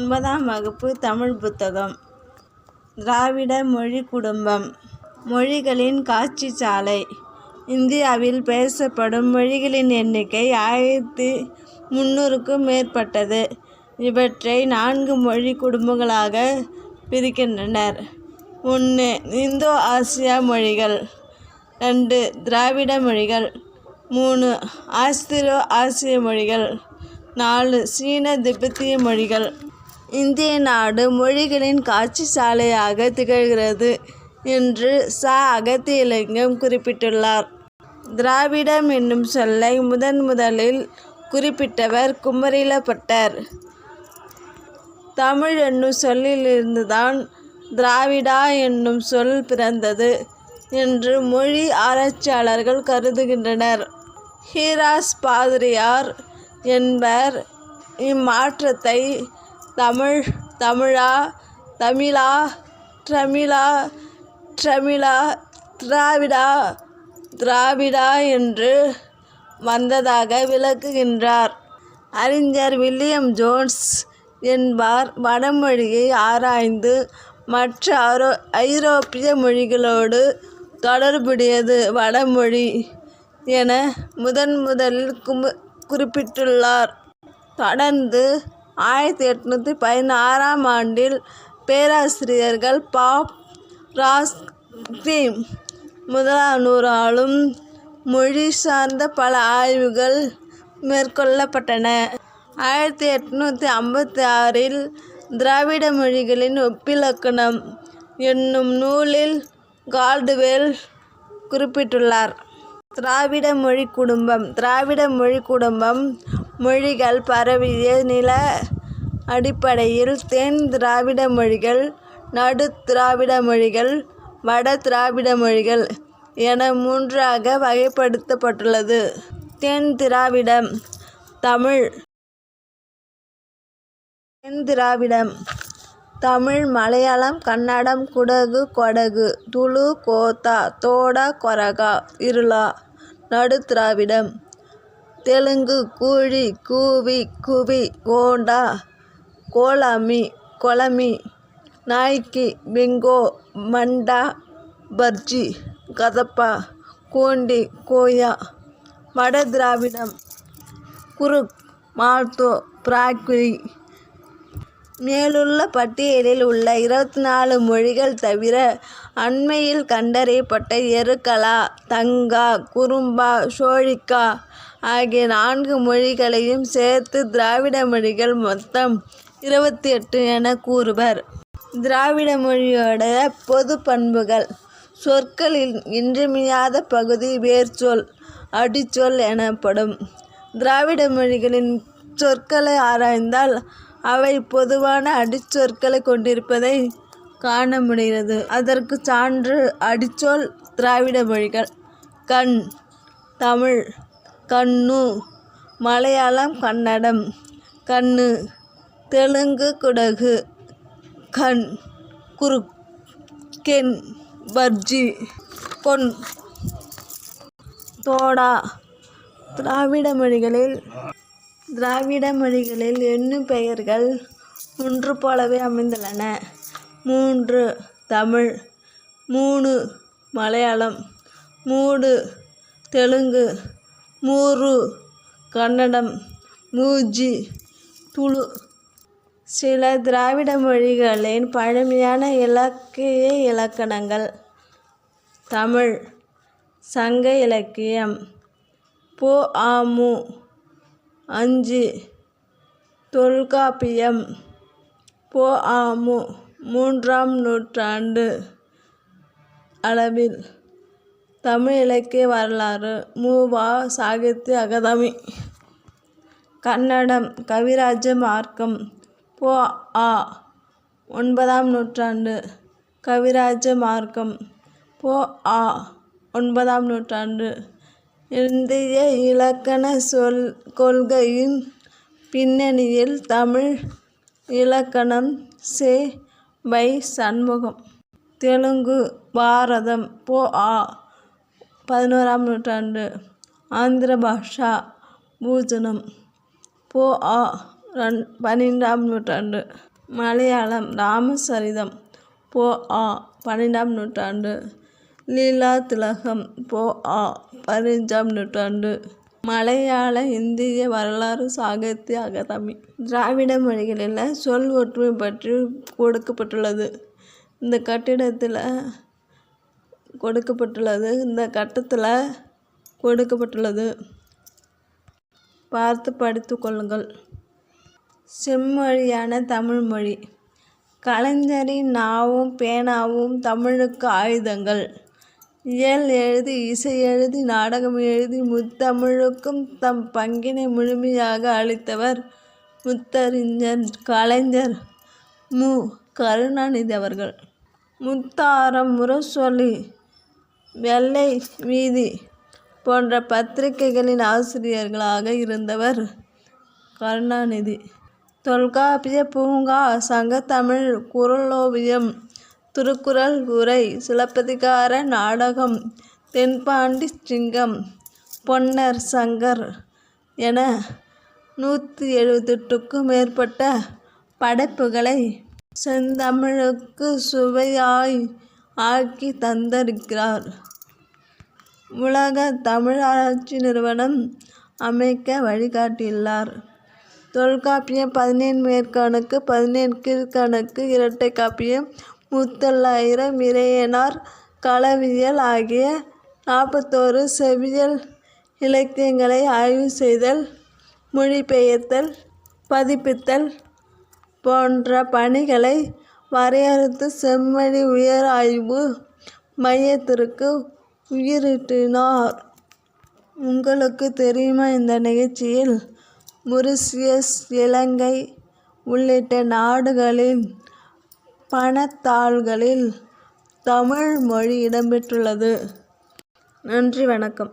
9ஆம் வகுப்பு தமிழ் புத்தகம். திராவிட மொழி குடும்பம். மொழிகளின் காட்சிச்சாலை. இந்தியாவில் பேசப்படும் மொழிகளின் எண்ணிக்கை 1300க்கும் மேற்பட்டது. இவற்றை 4 மொழி குடும்பங்களாக பிரிக்கின்றனர். 1. இந்தோ ஆசிய மொழிகள். 2. திராவிட மொழிகள். 3. ஆஸ்திரோ ஆசிய மொழிகள். 4. சீன திபெத்திய மொழிகள். இந்திய நாடு மொழிகளின் காட்சி சாலையாக திகழ்கிறது என்று அகத்தியலிங்கம் குறிப்பிட்டுள்ளார். திராவிடம் என்னும் சொல்லை முதலில் குறிப்பிட்டவர் குமரிலபட்டர். தமிழ் என்னும் சொல்லிலிருந்துதான் திராவிடா என்னும் சொல் பிறந்தது என்று மொழி ஆராய்ச்சியாளர்கள் கருதுகின்றனர். ஹீராஸ் பாதிரியார் என்பவர் இம்மாற்றத்தை தமிழா, தமிழா, ட்ரமிழா, திராவிடா என்று வந்ததாக விளக்குகின்றார். அறிஞர் வில்லியம் ஜோன்ஸ் என்பார் வடமொழியை ஆராய்ந்து மற்ற ஐரோப்பிய மொழிகளோடு தொடர்புடையது வடமொழி என முதலில் குறிப்பிட்டுள்ளார். தொடர்ந்து 1816ஆம் ஆண்டில் பேராசிரியர்கள் பாப் ராஸ்கிம் முதலானோராலும் மொழி சார்ந்த பல ஆய்வுகள் மேற்கொள்ளப்பட்டன. 1856இல் திராவிட மொழிகளின் ஒப்பிலக்கணம் என்னும் நூலில் கால்டுவெல் குறிப்பிட்டுள்ளார். திராவிட மொழி குடும்பம். திராவிட மொழி குடும்பம் மொழிகள் பரவிய நில அடிப்படையில் தென் திராவிட மொழிகள், நடு திராவிட மொழிகள், வட திராவிட மொழிகள் என 3ஆக வகைப்படுத்தப்பட்டுள்ளது. தென் திராவிடம். தமிழ். தென் திராவிடம் தமிழ், மலையாளம், கன்னடம், குடகு, கொடகு, துளு, கோத்தா, தோடா, கொரகா, இருளா. நடு திராவிடம் தெலுங்கு, கூழி, கூவி, குவி, கோண்டா, கொளமி, நாய்க்கி, பெங்கோ, மண்டா, பர்ஜி, கதப்பா, கோண்டி, கோயா. வட திராவிடம் குருக், மால்தோ, பிராக்ரி. மேலுள்ள பட்டியலில் உள்ள 24 மொழிகள் தவிர அண்மையில் கண்டறியப்பட்ட எருக்கலா, தங்கா, குறும்பா, சோழிக்கா ஆகிய 4 மொழிகளையும் சேர்த்து திராவிட மொழிகள் மொத்தம் 28 என கூறுவர். திராவிட மொழியோட பொது பண்புகள். சொற்களின் இன்றியமையாத பகுதி வேர்ச்சொல், அடிச்சொல் எனப்படும். திராவிட மொழிகளின் சொற்களை ஆராய்ந்தால் அவை பொதுவான அடிச்சொற்களை கொண்டிருப்பதை காண முடிகிறது. அதற்கு சான்று அடிச்சொல் திராவிட மொழிகள். கண். தமிழ் கண்ணு, மலையாளம் கன்னடம் கண்ணு, தெலுங்கு குடகு, கண், குருக், கென், பர்ஜி, கொன், தோடா. திராவிட மொழிகளில் எண்ணும் பெயர்கள் ஒன்று போலவே அமைந்துள்ளன. 3 தமிழ், 3 மலையாளம், 3 தெலுங்கு, 3 கன்னடம், 3 துளு. சில திராவிட மொழிகளின் பழமையான இலக்கிய இலக்கணங்கள். தமிழ் சங்க இலக்கியம் பொ.ஆ.மு. 5 தொல்காப்பியம் பொ.ஆ.மு. 3ஆம் நூற்றாண்டு அளவில். தமிழ் இலக்கிய வரலாறு மு.வா. சாகித்ய அகாதமி. கன்னடம் கவிராஜ மார்க்கம் பொ.ஆ. 9ஆம் நூற்றாண்டு. கவிராஜ மார்க்கம் பொ.ஆ. 9ஆம் நூற்றாண்டு. இந்திய இலக்கண கொள்கையின் பின்னணியில் தமிழ் இலக்கணம் செ. வை. சண்முகம். தெலுங்கு பாரதம் பொ.ஆ. 11ஆம் நூற்றாண்டு. ஆந்திர பாஷா பூஜனம் பொ.ஆ. 12ஆம் நூற்றாண்டு. மலையாளம் ராமசரிதம் பொ. ஆ. 12ஆம் நூற்றாண்டு. லீலா திலகம் பொ. ஆ. 15ஆம் நூற்றாண்டு. மலையாள இந்திய வரலாறு சாகித்ய அகாதமி. திராவிட மொழிகளில் சொல் ஒற்றுமை பற்றி கொடுக்கப்பட்டுள்ளது. இந்த கட்டத்தில் கொடுக்கப்பட்டுள்ளது. பார்த்து படித்து கொள்ளுங்கள். செம்மொழியான தமிழ்மொழி. கலைஞரின் நாவும் பேனாவும் தமிழுக்கு ஆயுதங்கள். இயல் எழுதி இசை எழுதி நாடகம் எழுதி முத்தமிழுக்கும் தம் பங்கினை முழுமையாக அளித்தவர் முத்தறிஞர் கலைஞர் மு. கருணாநிதி அவர்கள். முத்தாரம், முரசொலி, வெள்ளை வீதி போன்ற பத்திரிகைகளின் ஆசிரியர்களாக இருந்தவர் கருணாநிதி. தொல்காப்பிய பூங்கா, சங்கத்தமிழ், குறளோவியம், திருக்குறள் உரை, சிலப்பதிகார நாடகம், தென்பாண்டி சிங்கம், பொன்னர் சங்கர் என 178க்கும் மேற்பட்ட படைப்புகளை செந்தமிழுக்கு சுவையாய் ஆக்கி தந்திருக்கிறார். உலக தமிழாட்சி நிறுவனம் அமைக்க வழிகாட்டியுள்ளார். தொல்காப்பியம் 17 மேற்கணக்கு, 17 கீழ்கணக்கு, இரட்டை காப்பியம், முத்தொள்ளாயிரம், இறையனார், களவியல் ஆகிய 41 செவ்வியல் இலக்கியங்களை ஆய்வு செய்தல், மொழிபெயர்த்தல், பதிப்பித்தல் போன்ற பணிகளை வரையறுத்து செம்மொழி உயராய்வு மையத்திற்கு உயிரிட்டினார். உங்களுக்கு தெரியுமா? இந்த நிகழ்ச்சியில் மொரீசியஸ், இலங்கை உள்ளிட்ட நாடுகளின் பணத்தாள்களில் தமிழ் மொழி இடம்பெற்றுள்ளது. நன்றி, வணக்கம்.